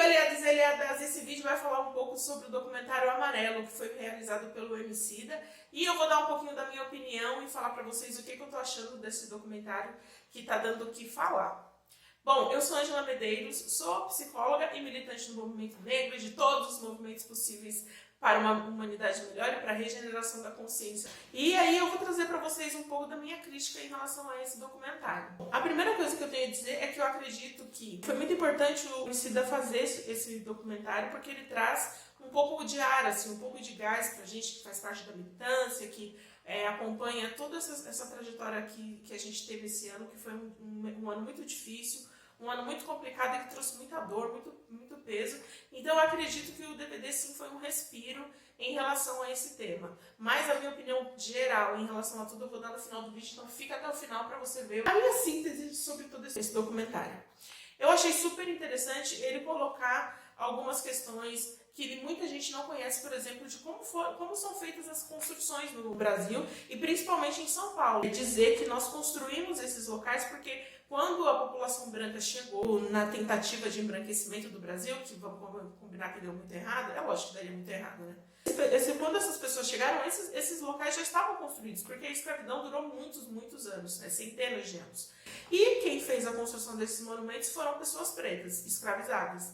aliados e aliadas, esse vídeo vai falar um pouco sobre o documentário Amarelo, que foi realizado pelo Emicida, e eu vou dar um pouquinho da minha opinião e falar pra vocês o que eu tô achando desse documentário que tá dando o que falar. Bom, eu sou Ângela Medeiros, sou psicóloga e militante do movimento negro e de todos os movimentos possíveis para uma humanidade melhor e para a regeneração da consciência. E aí eu vou trazer para vocês um pouco da minha crítica em relação a esse documentário. A primeira coisa que eu tenho a dizer é que eu acredito que foi muito importante o Emicida fazer esse documentário, porque ele traz um pouco de ar, assim, um pouco de gás para a gente que faz parte da militância, que acompanha toda essa trajetória que a gente teve esse ano, que foi um ano muito difícil, um ano muito complicado e que trouxe muita dor, muito peso. Então eu acredito que o DVD sim foi um respiro em relação a esse tema. Mas a minha opinião geral em relação a tudo eu vou dar no final do vídeo, então fica até o final para você ver a minha síntese sobre todo esse documentário. Eu achei super interessante ele colocar algumas questões que muita gente não conhece, por exemplo, de como são feitas as construções no Brasil e principalmente em São Paulo. Dizer que nós construímos esses locais porque quando a população branca chegou na tentativa de embranquecimento do Brasil, que vamos combinar que deu muito errado, é lógico que daria muito errado, né? Quando essas pessoas chegaram, esses locais já estavam construídos, porque a escravidão durou muitos anos, né? Centenas de anos. E quem fez a construção desses monumentos foram pessoas pretas, escravizadas.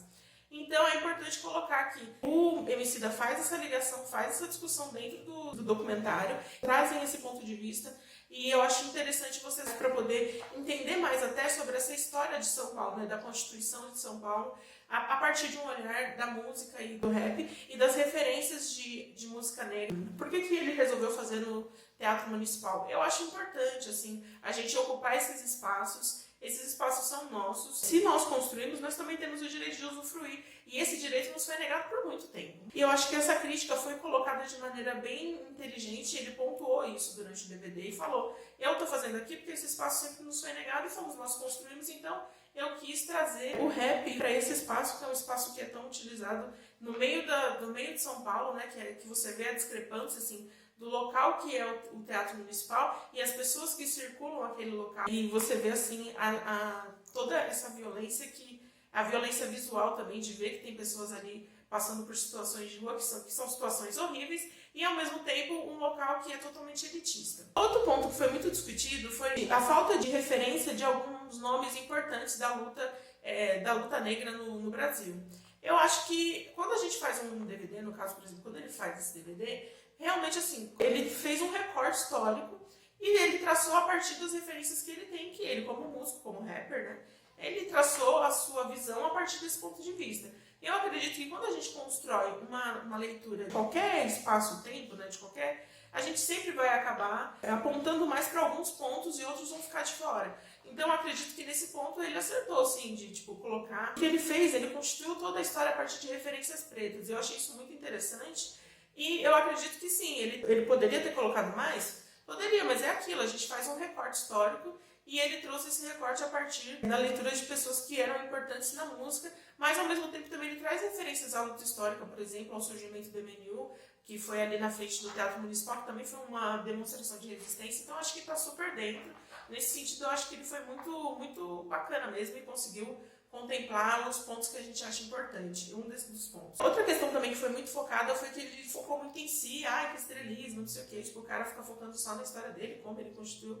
Então é importante colocar que o Emicida faz essa ligação, faz essa discussão dentro do documentário, trazem esse ponto de vista e eu acho interessante vocês para poder entender mais até sobre essa história de São Paulo, né, da Constituição de São Paulo, a partir de um olhar da música e do rap e das referências de música negra. Por que ele resolveu fazer no Teatro Municipal? Eu acho importante assim, a gente ocupar esses espaços. Esses espaços são nossos. Se nós construímos, nós também temos o direito de usufruir. E esse direito nos foi negado por muito tempo. E eu acho que essa crítica foi colocada de maneira bem inteligente. Ele pontuou isso durante o DVD e falou: eu estou fazendo aqui porque esse espaço sempre nos foi negado e fomos nós que construímos, então eu quis trazer o rap para esse espaço, que é um espaço que é tão utilizado no meio de São Paulo, né? Que você vê a discrepância, assim, do local que é o Teatro Municipal e as pessoas que circulam aquele local. E você vê assim toda essa violência, a violência visual também, de ver que tem pessoas ali passando por situações de rua que são situações horríveis e ao mesmo tempo um local que é totalmente elitista. Outro ponto que foi muito discutido foi a falta de referência de alguns nomes importantes da luta negra no Brasil. Eu acho que quando a gente faz um DVD, no caso, por exemplo, quando ele faz esse DVD, realmente assim, ele fez um recorte histórico e ele traçou a partir das referências que ele tem, que ele como músico, como rapper, né, ele traçou a sua visão a partir desse ponto de vista. Eu acredito que quando a gente constrói uma leitura de qualquer espaço-tempo, né, a gente sempre vai acabar apontando mais para alguns pontos e outros vão ficar de fora. Então eu acredito que nesse ponto ele acertou, sim, de colocar o que ele fez, ele constituiu toda a história a partir de referências pretas. Eu achei isso muito interessante. E eu acredito que sim, ele poderia ter colocado mais? Poderia, mas é aquilo, a gente faz um recorte histórico e ele trouxe esse recorte a partir da leitura de pessoas que eram importantes na música, mas ao mesmo tempo também ele traz referências à luta histórica, por exemplo, ao surgimento do MNU, que foi ali na frente do Teatro Municipal, que também foi uma demonstração de resistência, então acho que está super dentro. Nesse sentido, eu acho que ele foi muito bacana mesmo e conseguiu contemplar os pontos que a gente acha importante, um desses pontos. Outra questão também que foi muito focada foi que ele focou muito em si, que estrelismo, não sei o que, o cara fica focando só na história dele, como ele constituiu.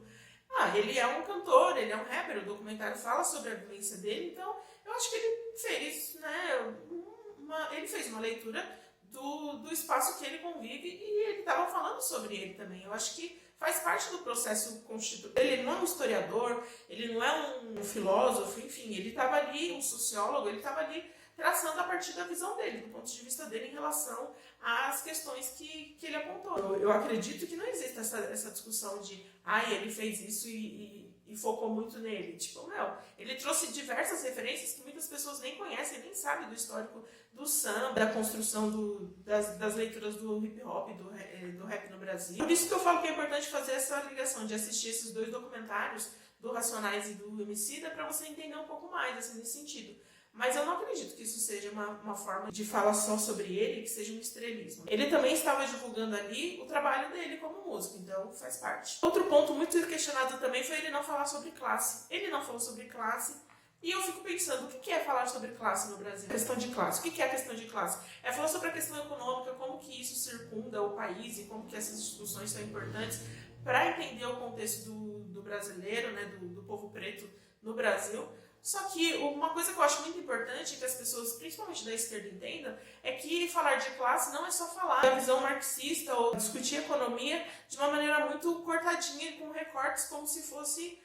Ele é um cantor, ele é um rapper, o documentário fala sobre a vivência dele, então eu acho que ele fez, né, ele fez uma leitura do espaço que ele convive e ele estava falando sobre ele também. Eu acho que faz parte do processo constitutivo. Ele não é um historiador, ele não é um filósofo, enfim, ele estava ali, um sociólogo, ele estava ali traçando a partir da visão dele, do ponto de vista dele em relação às questões que ele apontou. Eu acredito que não existe essa discussão de ele fez isso e focou muito nele. Ele trouxe diversas referências que muitas pessoas nem conhecem, nem sabem do histórico do samba, da construção das leituras do hip hop, do rap no Brasil. Por isso que eu falo que é importante fazer essa ligação, de assistir esses dois documentários, do Racionais e do Emicida, para você entender um pouco mais, assim, nesse sentido. Mas eu não acredito que isso seja uma forma de falar só sobre ele, que seja um estrelismo. Ele também estava divulgando ali o trabalho dele como músico, então faz parte. Outro ponto muito questionado também foi ele não falar sobre classe. Ele não falou sobre classe E eu fico pensando, o que é falar sobre classe no Brasil? Questão de classe. O que é a questão de classe? É falar sobre a questão econômica, como que isso circunda o país e como que essas discussões são importantes para entender o contexto do brasileiro, né, do povo preto no Brasil. Só que uma coisa que eu acho muito importante que as pessoas, principalmente da esquerda, entendam é que falar de classe não é só falar da visão marxista ou discutir economia de uma maneira muito cortadinha, com recortes como se fossem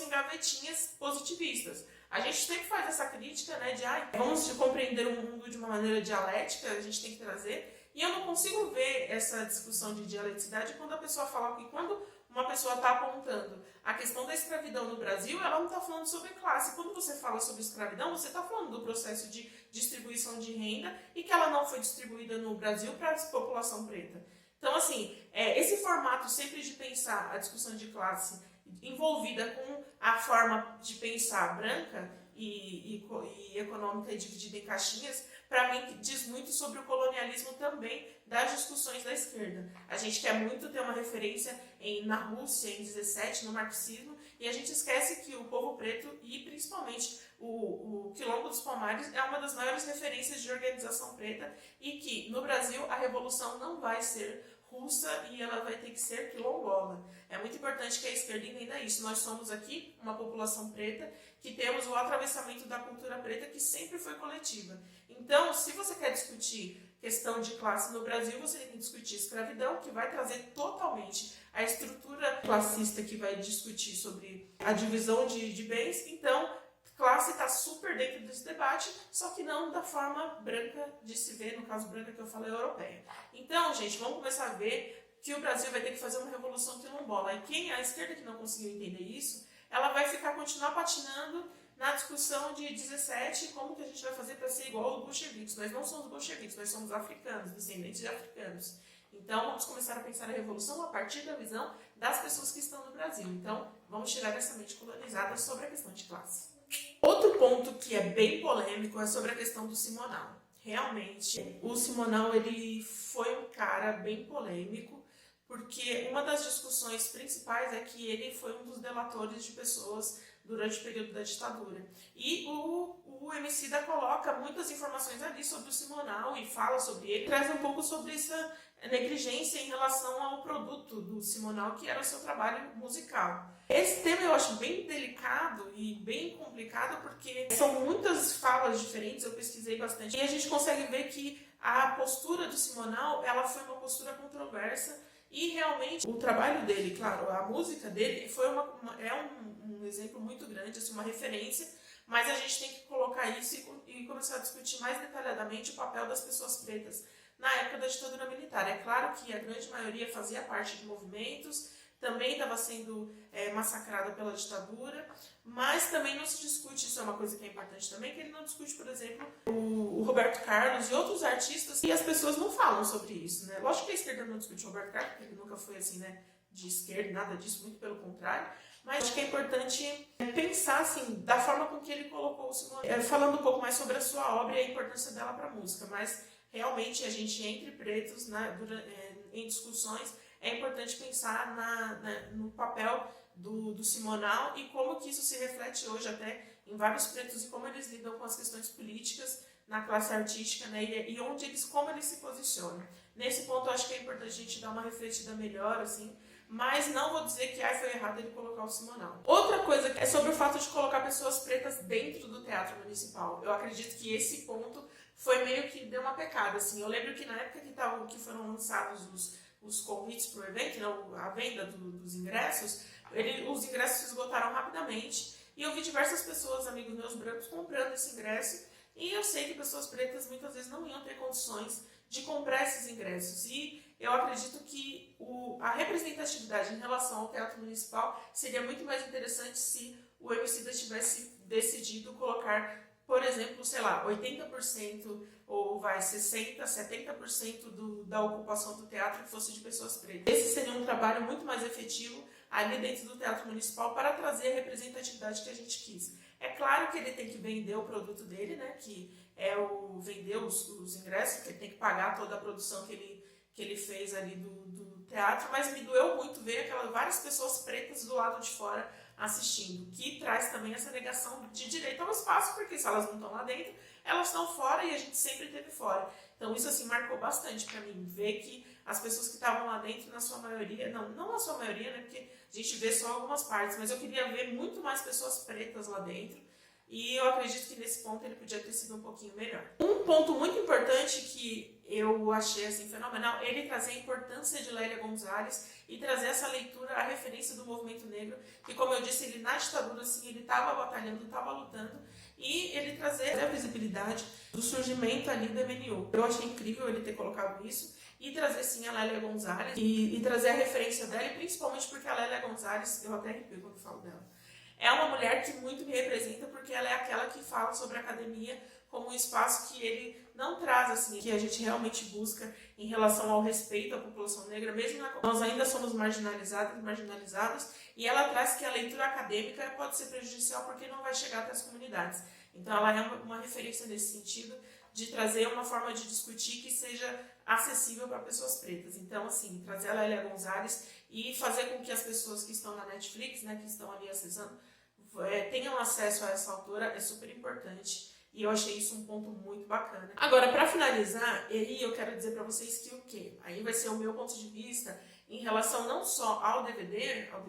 gavetinhas positivistas. A gente sempre faz essa crítica, né, de vamos compreender o mundo de uma maneira dialética, a gente tem que trazer, e eu não consigo ver essa discussão de dialeticidade quando a pessoa fala que quando uma pessoa está apontando a questão da escravidão no Brasil, ela não está falando sobre classe. Quando você fala sobre escravidão, você está falando do processo de distribuição de renda e que ela não foi distribuída no Brasil para a população preta. Então, assim, esse formato sempre de pensar a discussão de classe envolvida com a forma de pensar branca e econômica e dividida em caixinhas, para mim diz muito sobre o colonialismo também das discussões da esquerda. A gente quer muito ter uma referência na Rússia, em 17, no marxismo, e a gente esquece que o povo preto e principalmente o Quilombo dos Palmares é uma das maiores referências de organização preta e que no Brasil a revolução não vai ser russa e ela vai ter que ser quilombola. É muito importante que a esquerda entenda isso. Nós somos aqui uma população preta que temos o atravessamento da cultura preta que sempre foi coletiva. Então, se você quer discutir questão de classe no Brasil, você tem que discutir escravidão, que vai trazer totalmente a estrutura classista que vai discutir sobre a divisão de bens. Então, classe está super dentro desse debate, só que não da forma branca de se ver, no caso branca que eu falei, europeia. Então, gente, vamos começar a ver que o Brasil vai ter que fazer uma revolução quilombola. E a esquerda que não conseguiu entender isso, ela vai continuar patinando na discussão de 17, como que a gente vai fazer para ser igual aos bolcheviques. Nós não somos bolcheviques, nós somos africanos, descendentes de africanos. Então, vamos começar a pensar a revolução a partir da visão das pessoas que estão no Brasil. Então, vamos tirar essa mente colonizada sobre a questão de classe. Outro ponto que é bem polêmico é sobre a questão do Simonal. Realmente, o Simonal ele foi um cara bem polêmico, porque uma das discussões principais é que ele foi um dos delatores de pessoas durante o período da ditadura. E o Emicida coloca muitas informações ali sobre o Simonal e fala sobre ele, traz um pouco sobre essa negligência em relação ao produto do Simonal, que era o seu trabalho musical. Esse tema eu acho bem delicado e bem complicado, porque são muitas falas diferentes, eu pesquisei bastante, e a gente consegue ver que a postura do Simonal, ela foi uma postura controversa, e realmente o trabalho dele, claro, a música dele foi um exemplo muito grande, assim, uma referência, mas a gente tem que colocar isso e começar a discutir mais detalhadamente o papel das pessoas pretas na época da ditadura militar. É claro que a grande maioria fazia parte de movimentos, também estava sendo massacrada pela ditadura, mas também não se discute, isso é uma coisa que é importante também, que ele não discute, por exemplo, o Roberto Carlos e outros artistas, e as pessoas não falam sobre isso, né? Lógico que a esquerda não discute o Roberto Carlos, porque ele nunca foi assim, né, de esquerda, nada disso, muito pelo contrário, mas acho que é importante pensar, assim, da forma com que ele colocou o Simone, falando um pouco mais sobre a sua obra e a importância dela para a música, mas realmente a gente, entre pretos, em discussões, é importante pensar no papel do Simonal e como que isso se reflete hoje até em vários pretos e como eles lidam com as questões políticas na classe artística, né, e como eles se posicionam. Nesse ponto, eu acho que é importante a gente dar uma refletida melhor, assim, mas não vou dizer que foi errado ele colocar o Simonal. Outra coisa é sobre o fato de colocar pessoas pretas dentro do teatro municipal. Eu acredito que esse ponto foi meio que deu uma pecada, assim. Eu lembro que na época que foram lançados os convites para o evento, não, a venda dos ingressos, os ingressos se esgotaram rapidamente e eu vi diversas pessoas, amigos meus brancos, comprando esse ingresso e eu sei que pessoas pretas muitas vezes não iam ter condições de comprar esses ingressos e eu acredito que a representatividade em relação ao teatro municipal seria muito mais interessante se o Emicida tivesse decidido colocar, por exemplo, sei lá, 80% ou 60%, 70% da ocupação do teatro que fosse de pessoas pretas. Esse seria um trabalho muito mais efetivo ali dentro do teatro municipal para trazer a representatividade que a gente quis. É claro que ele tem que vender o produto dele, né, que é vender os ingressos, que ele tem que pagar toda a produção que ele fez ali do teatro, mas me doeu muito ver várias pessoas pretas do lado de fora assistindo, que traz também essa negação de direito ao espaço, porque se elas não estão lá dentro, elas estão fora e a gente sempre esteve fora. Então isso assim marcou bastante para mim, ver que as pessoas que estavam lá dentro, na sua maioria, não na sua maioria, né, porque a gente vê só algumas partes, mas eu queria ver muito mais pessoas pretas lá dentro. E eu acredito que nesse ponto ele podia ter sido um pouquinho melhor. Um ponto muito importante que eu achei assim, fenomenal, ele trazer a importância de Lélia Gonzalez e trazer essa leitura, a referência do movimento negro, que como eu disse, ele na ditadura assim, ele estava batalhando, estava lutando, e ele trazer a visibilidade do surgimento ali do MNU. Eu achei incrível ele ter colocado isso e trazer sim a Lélia Gonzalez e trazer a referência dela, e principalmente porque a Lélia Gonzalez, eu até arrepio quando falo dela, é uma mulher que muito me representa, porque ela é aquela que fala sobre a academia como um espaço que ele não traz, assim, que a gente realmente busca em relação ao respeito à população negra, mesmo nós ainda somos marginalizadas, e ela traz que a leitura acadêmica pode ser prejudicial porque não vai chegar até as comunidades. Então ela é uma referência nesse sentido, de trazer uma forma de discutir que seja acessível para pessoas pretas. Então, assim, trazer a Lélia Gonzalez e fazer com que as pessoas que estão na Netflix, né, que estão ali acessando, tenham acesso a essa autora é super importante. E eu achei isso um ponto muito bacana. Agora, para finalizar, aí eu quero dizer para vocês que o quê? Aí vai ser o meu ponto de vista em relação não só ao DVD, ó,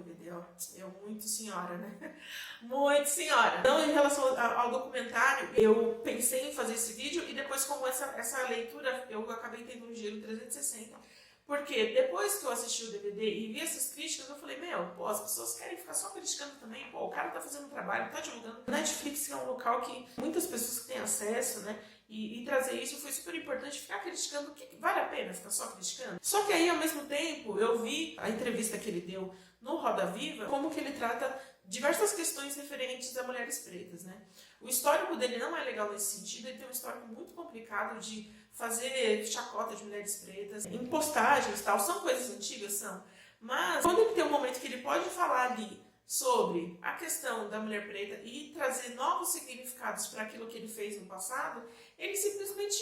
eu muito senhora, né? Muito senhora. Então, em relação ao documentário, eu pensei em fazer esse vídeo e depois, como essa leitura, eu acabei tendo um giro 360. Porque depois que eu assisti o DVD e vi essas críticas, eu falei, pô, as pessoas querem ficar só criticando também, pô, o cara tá fazendo um trabalho, tá divulgando. Netflix é um local que muitas pessoas que têm acesso, né, e trazer isso foi super importante, ficar criticando, o que vale a pena ficar só criticando? Só que aí, ao mesmo tempo, eu vi a entrevista que ele deu no Roda Viva, como que ele trata diversas questões referentes a mulheres pretas, né? O histórico dele não é legal nesse sentido, ele tem um histórico muito complicado de fazer chacota de mulheres pretas, em postagens e tal, são coisas antigas, são. Mas quando ele tem um momento que ele pode falar ali sobre a questão da mulher preta e trazer novos significados para aquilo que ele fez no passado, ele simplesmente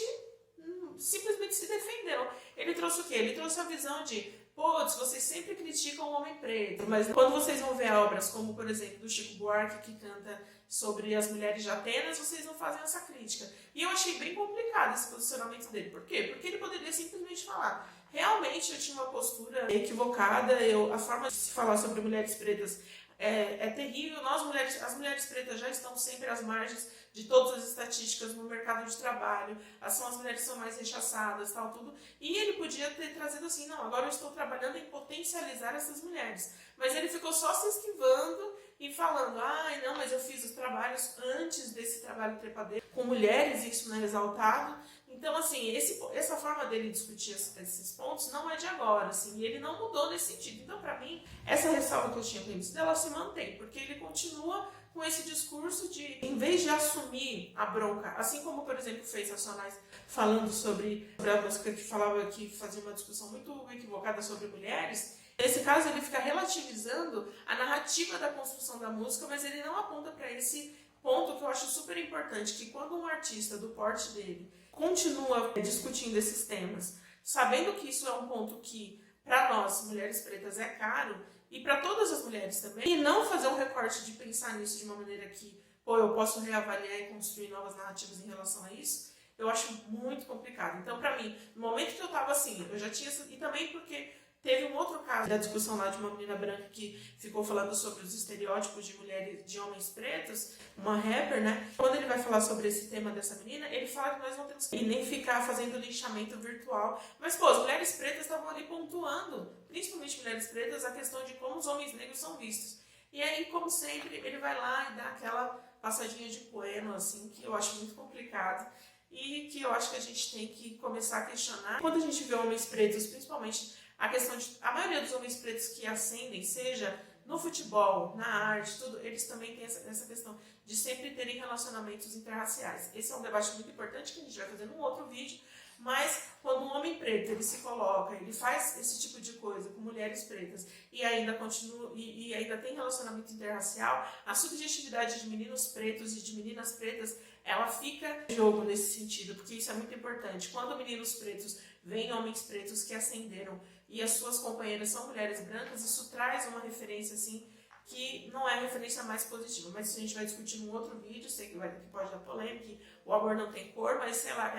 se defendeu. Ele trouxe o quê? Ele trouxe a visão de, putz, vocês sempre criticam o homem preto, mas quando vocês vão ver obras como, por exemplo, do Chico Buarque, que canta sobre as mulheres de Atenas, vocês não fazem essa crítica. E eu achei bem complicado esse posicionamento dele. Por quê? Porque ele poderia simplesmente falar, realmente eu tinha uma postura equivocada, a forma de se falar sobre mulheres pretas é terrível, as mulheres pretas já estão sempre às margens de todas as estatísticas no mercado de trabalho, são as mulheres que são mais rechaçadas, tal, tudo. E ele podia ter trazido assim, não, agora eu estou trabalhando em potencializar essas mulheres. Mas ele ficou só se esquivando e falando, não, mas eu fiz os trabalhos antes desse trabalho trepadeiro com mulheres, isso não é exaltado. Então, assim, essa forma dele discutir esses pontos não é de agora, assim, e ele não mudou nesse sentido. Então, para mim, essa ressalva que eu tinha previsto, ela se mantém, porque ele continua com esse discurso de, em vez de assumir a bronca, assim como, por exemplo, fez Racionais falando sobre a música que fazia uma discussão muito equivocada sobre mulheres, nesse caso ele fica relativizando a narrativa da construção da música, mas ele não aponta para esse ponto que eu acho super importante, que quando um artista do porte dele continua discutindo esses temas, sabendo que isso é um ponto que, para nós, mulheres pretas, é caro, e para todas as mulheres também, e não fazer um recorte de pensar nisso de uma maneira que, eu posso reavaliar e construir novas narrativas em relação a isso, eu acho muito complicado. Então, para mim, no momento que eu estava assim, eu já tinha... E também porque teve um outro caso da discussão lá de uma menina branca que ficou falando sobre os estereótipos de mulheres, de homens pretos, uma rapper, né? Quando ele vai falar sobre esse tema dessa menina, ele fala que nós não temos que nem ficar fazendo linchamento virtual. Mas, as mulheres pretas estavam ali pontuando, principalmente mulheres pretas, a questão de como os homens negros são vistos. E aí, como sempre, ele vai lá e dá aquela passadinha de poema, assim, que eu acho muito complicado e que eu acho que a gente tem que começar a questionar. Quando a gente vê homens pretos, principalmente a questão de... A maioria dos homens pretos que ascendem, seja no futebol, na arte, tudo, eles também têm essa questão de sempre terem relacionamentos interraciais. Esse é um debate muito importante que a gente vai fazer num outro vídeo, mas quando um homem preto ele se coloca, ele faz esse tipo de coisa com mulheres pretas e ainda continua e ainda tem relacionamento interracial, a subjetividade de meninos pretos e de meninas pretas, ela fica em jogo nesse sentido, porque isso é muito importante. Quando meninos pretos veem homens pretos que ascenderam e as suas companheiras são mulheres brancas, isso traz uma referência assim que não é a referência mais positiva. Mas isso a gente vai discutir num outro vídeo, sei que pode dar polêmica, que o amor não tem cor, mas sei lá,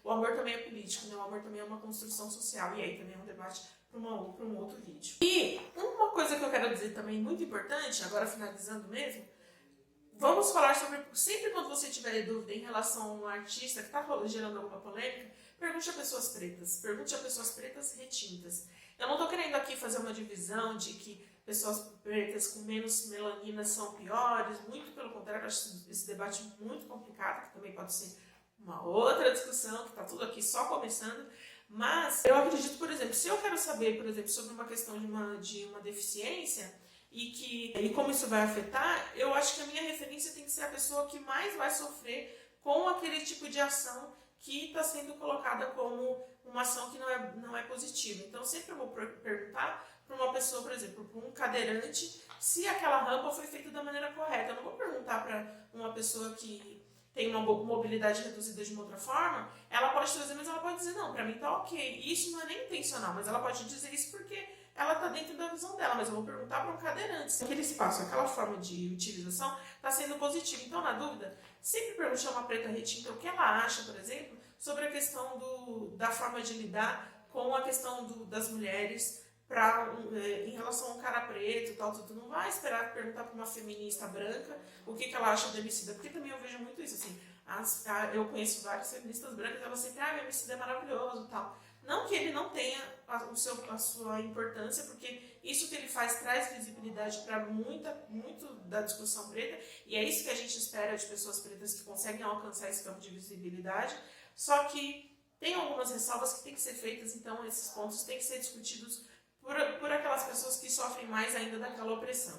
o amor também é político, né? O amor também é uma construção social, e aí também é um debate para um outro vídeo. E uma coisa que eu quero dizer também muito importante, agora finalizando mesmo, vamos falar sobre, sempre quando você tiver dúvida em relação a um artista que está gerando alguma polêmica, pergunte a pessoas pretas retintas. Eu não estou querendo aqui fazer uma divisão de que pessoas pretas com menos melanina são piores, muito pelo contrário, eu acho esse debate muito complicado, que também pode ser uma outra discussão, que está tudo aqui só começando, mas eu acredito, por exemplo, se eu quero saber, por exemplo, sobre uma questão de uma deficiência, e como isso vai afetar, eu acho que a minha referência tem que ser a pessoa que mais vai sofrer com aquele tipo de ação que está sendo colocada como uma ação que não é positiva. Então, sempre eu vou perguntar para uma pessoa, por exemplo, para um cadeirante, se aquela rampa foi feita da maneira correta. Eu não vou perguntar para uma pessoa que tem uma mobilidade reduzida de uma outra forma, ela pode trazer, mas ela pode dizer, não, para mim tá ok. Isso não é nem intencional, mas ela pode dizer isso porque ela está dentro da visão dela, mas eu vou perguntar para um cadeirante se aquele espaço, aquela forma de utilização está sendo positiva. Então, na dúvida, sempre pergunte a uma preta retinta o que ela acha, por exemplo, sobre a questão da forma de lidar com a questão das mulheres em relação ao cara preto e tal, tudo. Não vai esperar perguntar para uma feminista branca o que ela acha do Emicida, porque também eu vejo muito isso, assim, eu conheço várias feministas brancas, elas sempre, o Emicida é maravilhoso e tal. Não que ele não tenha a sua importância, porque isso que ele faz traz visibilidade para muito da discussão preta, e é isso que a gente espera de pessoas pretas que conseguem alcançar esse campo de visibilidade, só que tem algumas ressalvas que têm que ser feitas, então esses pontos têm que ser discutidos por aquelas pessoas que sofrem mais ainda daquela opressão.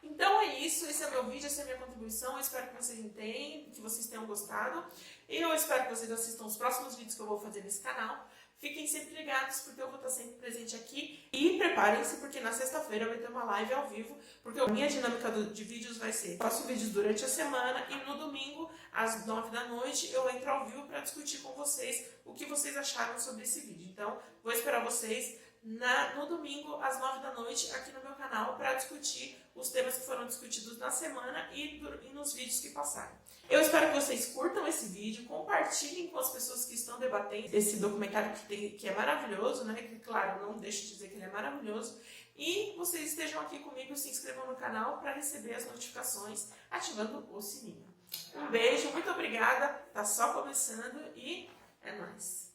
Então é isso, esse é o meu vídeo, essa é a minha contribuição, eu espero que vocês entendam, que vocês tenham gostado, e eu espero que vocês assistam os próximos vídeos que eu vou fazer nesse canal. Fiquem sempre ligados, porque eu vou estar sempre presente aqui. E preparem-se, porque na sexta-feira vai ter uma live ao vivo, porque a minha dinâmica de vídeos vai ser: faço vídeos durante a semana e no domingo, às 9 da noite, eu entro ao vivo para discutir com vocês o que vocês acharam sobre esse vídeo. Então, vou esperar vocês no domingo, às 9 da noite, aqui no meu canal, para discutir os temas que foram discutidos na semana e nos vídeos que passaram. Eu espero que vocês curtam esse vídeo, compartilhem com as pessoas que estão debatendo esse documentário que é maravilhoso, né? Que, claro, não deixo de dizer que ele é maravilhoso. E vocês estejam aqui comigo, se inscrevam no canal para receber as notificações, ativando o sininho. Um beijo, muito obrigada, tá só começando e é nóis!